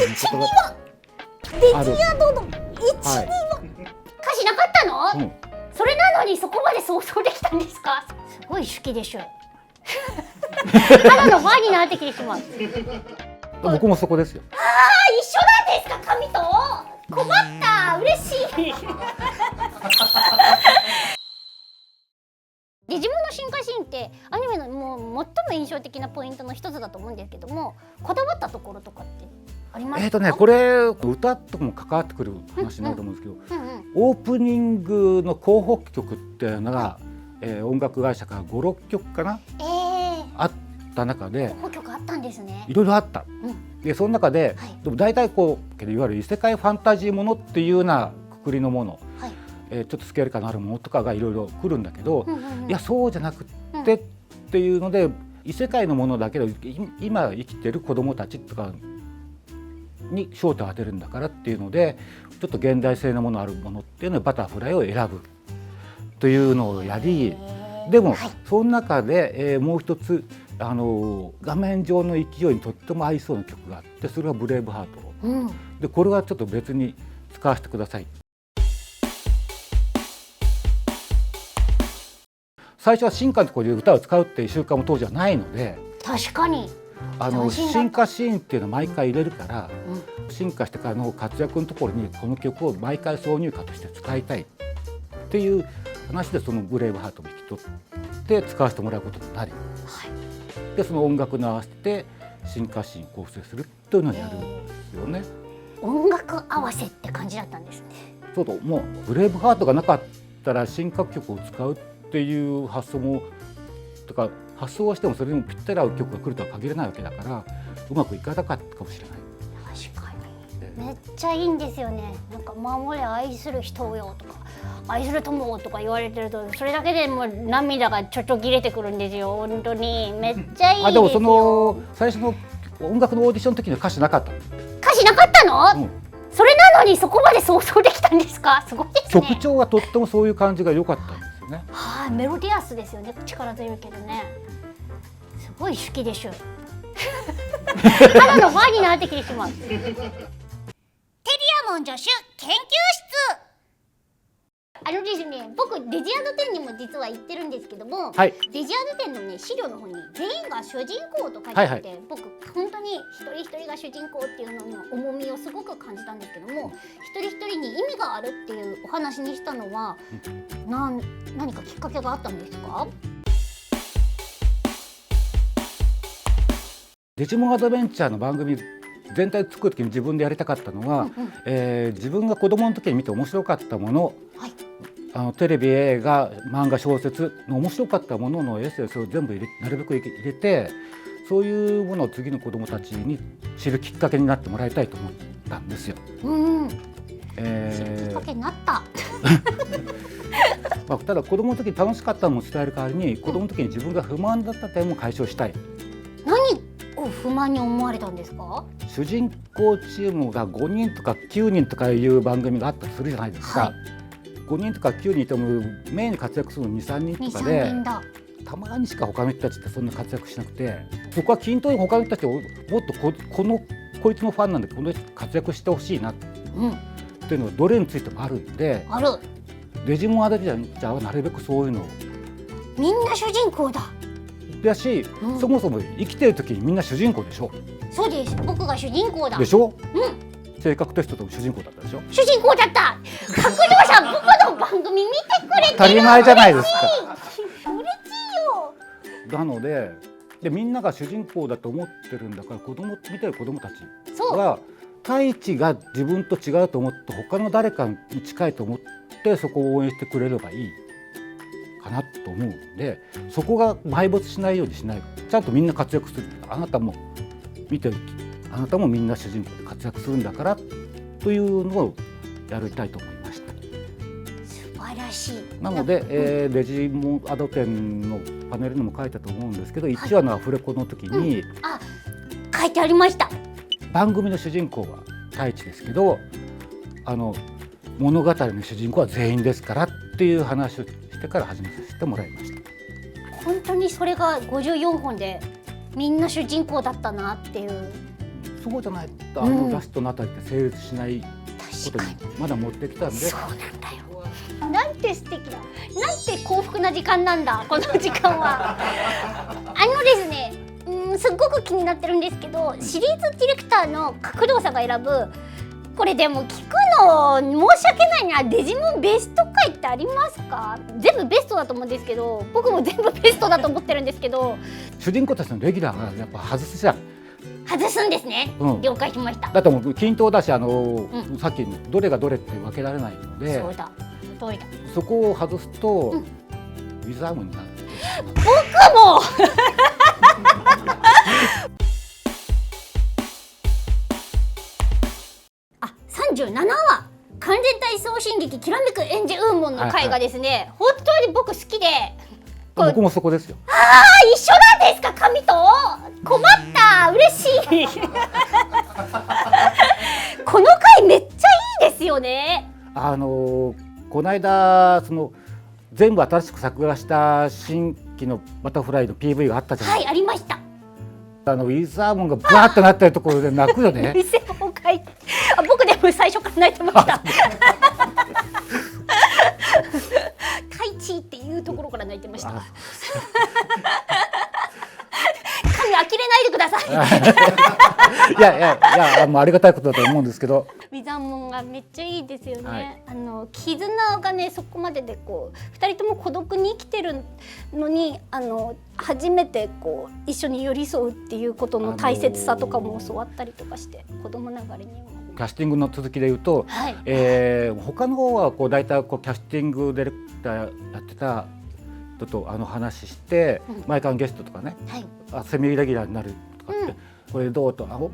ことがある。デジアドの1、2は歌詞なかったの？それなのにそこまで想像できたんですか？すごい好きでしょ。ただのファンになってきてしまう。僕もそこですよ。ああ、一緒なんですか、髪と。困った、嬉しい。デジモンの進化シーンってアニメのもう最も印象的なポイントの一つだと思うんですけども、こだわったところとかってありますか？これ歌とかも関わってくる話になると思うんですけど、オープニングの候補曲っていうのが、音楽会社から5、6曲かな、あった中で候補曲あったんですね。いろいろあった、でその中で、でも大体こういわゆる異世界ファンタジーものっていうようなくくりのもの、ちょっとスケール感のあるものとかがいろいろ来るんだけど、いやそうじゃなくってっていうので、異世界のものだけど今生きてる子どもたちとかに焦点を当てるんだからっていうので、ちょっと現代性のものあるものっていうのはバタフライを選ぶというのをやり、でもその中で、もう一つ画面上の勢いにとっても合いそうな曲があって、それはブレイブハート、でこれはちょっと別に使わせてください。最初は進化のところで歌を使うっていう習慣も当時はないので、確かに進化シーンっていうのは毎回入れるから、進化してからの活躍のところにこの曲を毎回挿入歌として使いたいっていう話で、そのブレイブハートを引き取って使わせてもらうことになり、でその音楽に合わせて進化シーン構成するというのをやるんですよね。音楽合わせって感じだったんですね。そうと、もうブレイブハートがなかったら進化曲を使うっていう発想もとか、発想をしてもそれにぴったり合う曲が来るとは限らないわけだから、うまくいかなかったかもしれない。確かに、めっちゃいいんですよね。なんか守れ愛する人よとか愛する友とか言われてると、それだけでもう涙がちょっと切れてくるんですよ。本当にめっちゃいいですよ。でもその最初の音楽のオーディションの時には歌詞なかった。歌詞なかったの？それなのにそこまで想像できたんですか？すごいですね。曲調がとってもそういう感じが良かったんですよね。メロディアスですよね。力強いけどね。すごい好きでしょ。ただのファンになってきてしまう。テリアモン助手研究室。ですね、僕デジアド10にも実は行ってるんですけども、デジアド10のね資料の方に全員が主人公と書いてあって、僕本当に一人一人が主人公っていうのの重みをすごく感じたんですけども、一人一人に意味があるっていうお話にしたのは、何かきっかけがあったんですか？デジモンアドベンチャーの番組全体を作る時に自分でやりたかったのは、自分が子供の時に見て面白かったもの、テレビ、映画、漫画、小説の面白かったもののエッセンスを全部なるべく入れて、そういうものを次の子どもたちに知るきっかけになってもらいたいと思ったんですよ。知るきっかけになった。ただ子どもの時に楽しかったのも伝える代わりに、子どもの時に自分が不満だった点も解消したい。何を不満に思われたんですか？主人公チームが5人とか9人とかいう番組があったとするじゃないですか。5人とか9人いてもメインに活躍するの2、3人とかで、たまにしか他の人たちってそんな活躍しなくて、そこは均等に他の人たちをもっとこいつのファンなんでこの人活躍してほしいなっていうのがどれについてもあるんで、デジモンアドベンチャーはなるべくそういうのを、みんな主人公だし、そもそも生きてる時にみんな主人公でしょ。そうです。僕が主人公だでしょ。性格テストでも主人公だったでしょ。主人公だった。白状者、僕の番組見てくれてる。当たり前じゃないですか。嬉しいよ。なのでみんなが主人公だと思ってるんだから、見てる子供たちは太一が自分と違うと思って他の誰かに近いと思ってそこを応援してくれればいいかなと思うんで、そこが埋没しないようにしない。ちゃんとみんな活躍する。あなたも見てる、あなたもみんな主人公で活躍するんだからというのをやりたいと思いました。素晴らしい。なので、デジモンアド10のパネルにも書いたと思うんですけど、1話のアフレコの時に、書いてありました。番組の主人公は太一ですけど、物語の主人公は全員ですからっていう話をしてから始めさせてもらいました。本当にそれが54本でみんな主人公だったなっていう、そうじゃないとラストのあたりって成立しないことにまだ持ってきたんで、そうなんだよ。なんて素敵だ、なんて幸福な時間なんだこの時間は。ですね、すっごく気になってるんですけど、シリーズディレクターの角堂さんが選ぶ、これでも聞くの申し訳ないな、デジモンベスト回ってありますか？全部ベストだと思うんですけど、僕も全部ベストだと思ってるんですけど、主人公たちのレギュラーがやっぱ外すじゃん。外すんですね、了解しました。だってもう均等だし、さっきどれがどれって分けられないので、そうだ、どれだ、そこを外すと、ウィザームになる。僕も37話完全体送信劇きらめくエンジェウーモンの回がですね、本当に僕好きで、僕もそこですよ。一緒なんですか、神と。困った、嬉しいこの回めっちゃいいですよね。この間全部新しく作画した新規のバタフライの PV があったじゃない。はい、ありました。ウィザーモンがブワーッとなってるところで泣くよね。見せ崩壊。僕でも最初から泣いてました。タイチっていうところから泣いてました。神呆れないでください。いやありがたいことだと思うんですけど、ウィザーモンがめっちゃいいですよね。はい、絆がね、そこまでで2人とも孤独に生きてるのに初めて一緒に寄り添うっていうことの大切さとかも教わったりとかして、子供ながらにも。キャスティングの続きで言うと、はい、他の方は大体キャスティングディレクターやってた人と話して、毎回ゲストとかね、はい、セミレギュラーになるとかって、これどうともう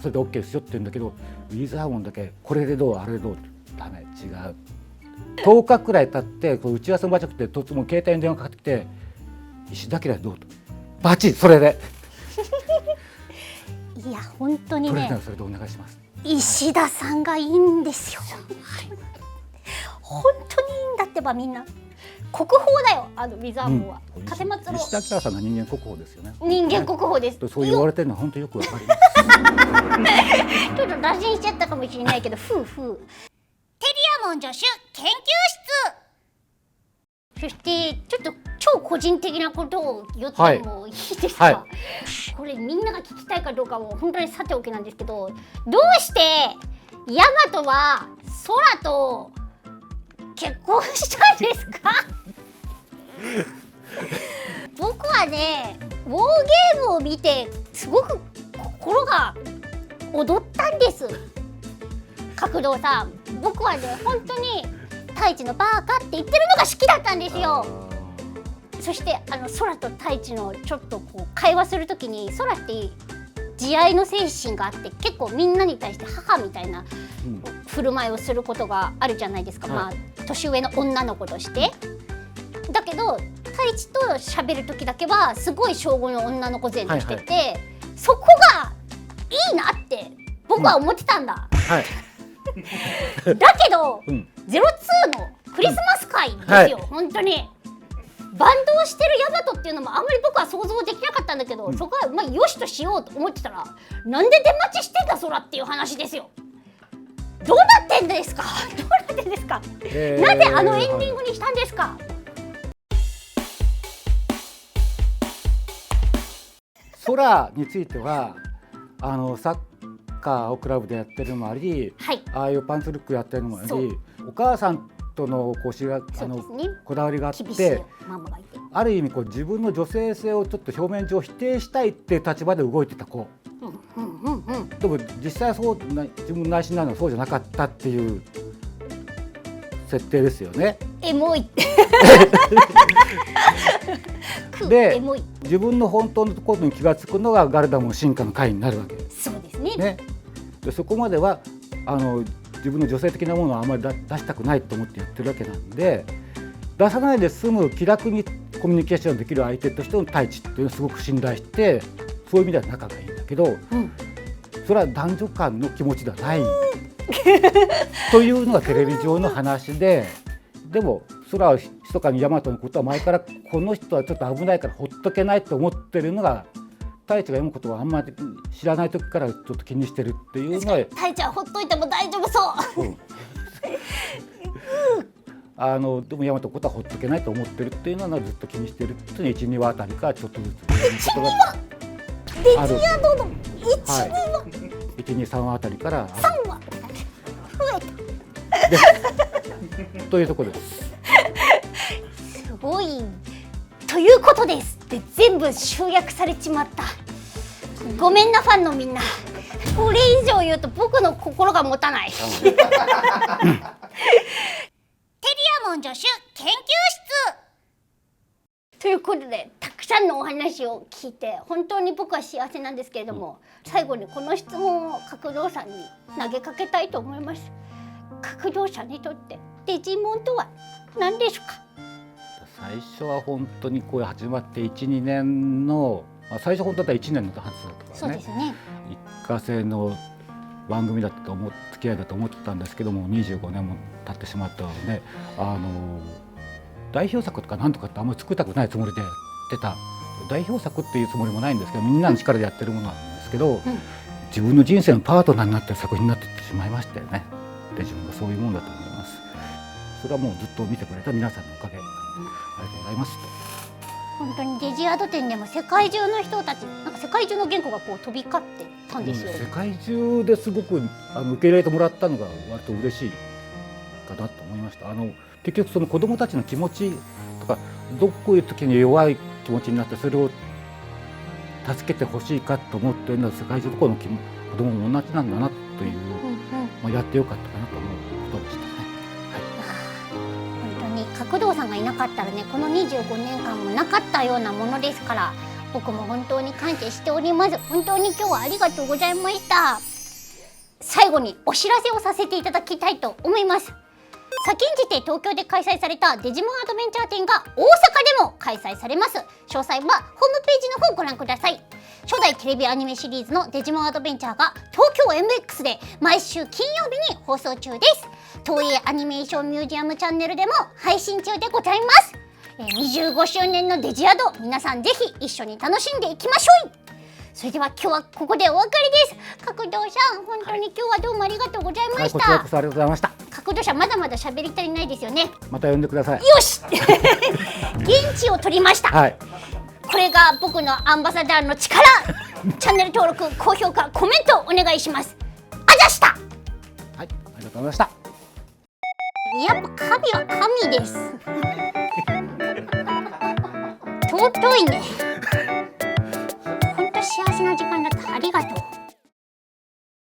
それで OK ですよって言うんだけど、ウィザーモンだけこれでどうあれでどうってダメ、違う。10日くらい経って打ち合わせもじゃなくて、突然携帯に電話かかってきて、石田明どうとバチッ、それでいや本当にね、それでお願いします。石田さんがいいんですよ、はい、本当にいいんだってば、みんな国宝だよ、ウィザーモンは。風松郎、石田明さんが人間国宝ですよね。人間国宝です。そう言われてるのは本当によくわかります。ちょっと打診しちゃったかもしれないけど、テリアモン助手研究室。そしてちょっと超個人的なことを言ってもいいですか？はいはい、これみんなが聞きたいかどうかも本当にさておきなんですけど、どうしてヤマトは空と結婚したんですか？僕はね、ウォーゲームを見てすごく心が踊ったんです。角堂さん、僕はね、本当に太一のバーカって言ってるのが好きだったんですよ。そして空と太一のちょっと会話するときに、空って慈愛の精神があって、結構みんなに対して母みたいな振る舞いをすることがあるじゃないですか、まあ年上の女の子として。だけど太一と喋る時だけはすごい小5の女の子前としてて、そこがいいなって僕は思ってたんだ。だけど、02のクリスマス会ですよ、本当にバンドをしてるヤマトっていうのもあんまり僕は想像できなかったんだけど、そこはまあよしとしようと思ってたら、なんで出待ちしてんだ空っていう話ですよ。どうなってんですか？どうなってんですか？なぜエンディングにしたんですか？空についてはサッカーをクラブでやってるのもあり、はい、ああいうパンツルックやってるのもあり、お母さんとのこだわりがあって、ある意味自分の女性性をちょっと表面上否定したいっていう立場で動いてた子、でも実際そう自分の内心なのはそうじゃなかったっていう設定ですよね。エモいで、自分の本当のところに気が付くのがガルダモン進化の回になるわけです。そうですね。でそこまでは自分の女性的なものをあまり出したくないと思ってやってるわけなんで、出さないで済む気楽にコミュニケーションできる相手としての太一っていうのをすごく信頼して、そういう意味では仲がいいんだけど、それは男女間の気持ちではないというのがテレビ上の話で、でも空は密かにヤマトのことは前からこの人はちょっと危ないからほっとけないと思ってるのが太一が読むことはあんまり知らない時からちょっと気にしてるっていうのは、太一はほっといても大丈夫そう。でも大和のことはほっとけないと思ってるっていうのはずっと気にしてるっていうのは1、2話あたりからちょっとずつ1、2話デジヤドの1、2話、1、2、3話あたりから3話増えたというところです。すごいということですって全部集約されちまった。ごめんなファンのみんな、これ以上言うと僕の心が持たない。テリアモン助手研究室ということで、たくさんのお話を聞いて本当に僕は幸せなんですけれども、最後にこの質問を角堂さんに投げかけたいと思います。角堂さんにとってデジモンとは何ですか？最初は本当にこう始まって1、2年の、最初本当だったら1年のはずだったからね。そうですね。一過性の番組だったと付き合いだと思ってたんですけども、25年も経ってしまったので、代表作とかなんとかってあんまり作りたくないつもりでやってた。代表作っていうつもりもないんですけど、みんなの力でやってるものなんですけど、自分の人生のパートナーになってる作品になってってしまいましたよね。で、自分がそういうもんだと思います。それはもうずっと見てくれた皆さんのおかげ、ありがとうございます。本当にデジアド展でも世界中の人たち、なんか世界中の言語がこう飛び交ってたんですよ。世界中ですごく受け入れてもらったのが割と嬉しいかなと思いました。結局その子どもたちの気持ちとか、どこいう時に弱い気持ちになってそれを助けてほしいかと思っているのは世界中どこの子どもも同じなんだなという、やってよかったかなと思うことでしたね。本当に角堂さんがいなかったらね、この25年間もなかったようなものですから、僕も本当に感謝しております。本当に今日はありがとうございました。最後にお知らせをさせていただきたいと思います。先んじて東京で開催されたデジモンアドベンチャー展が大阪でも開催されます。詳細はホームページの方をご覧ください。初代テレビアニメシリーズのデジモンアドベンチャーが東京 MX で毎週金曜日に放送中です。東映アニメーションミュージアムチャンネルでも配信中でございます。25周年のデジアド、皆さんぜひ一緒に楽しんでいきましょう。それでは今日はここでお別れです。角堂さん、本当に今日はどうもありがとうございました。こちらこそありがとうございました。角堂さん、まだまだ喋り足りないですよね。また呼んでください。よし現地を取りました、はい、これが僕のアンバサダーの力チャンネル登録、高評価、コメントお願いします。あざした。はい、ありがとうございました。やっぱ神は神です尊いね。本当幸せな時間だった。